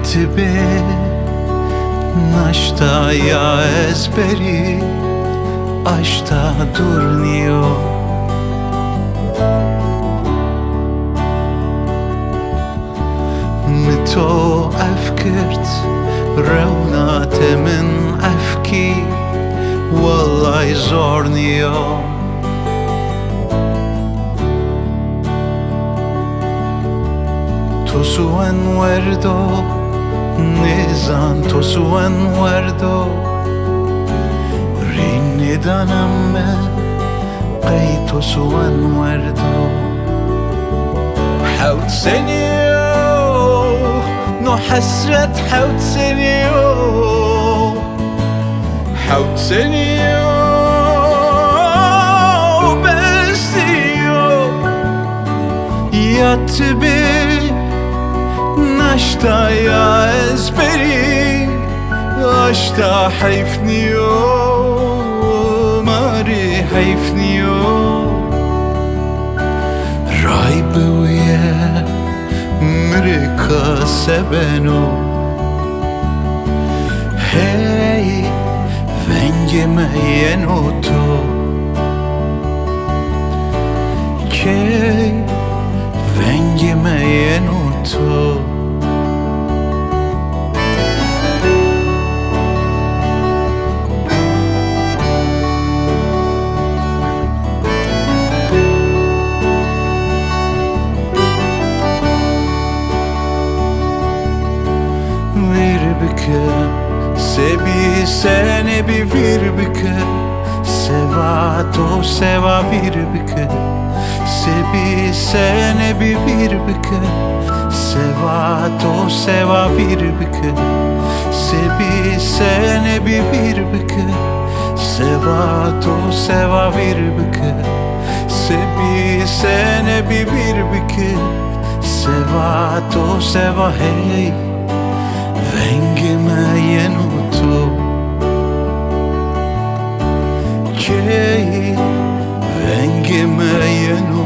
tebe nashta ja ezberi ashta durnio متو أفكرت رونات من أفكي والله يزورني يوم توسوان وردو نزان توسوان وردو ريني دانم قي توسوان وردو حوت سنيو نو حسرت حوت سنيو حوت سنيو بسيو يا تبي نشتا يا ازبري اشتا حيفنيو ماري حيفنيو رايب ويا مريكا سبنو هاي vengi me noto che vengi me noto Sebi sene bir virbike Seva to seva virbike Sebi sene bir virbike Seva to seva virbike Sebi sene bir virbike Seva to seva virbike Sebi sene bir virbike Seva to seva hey Vengi me yenuto Che vengi me yenuto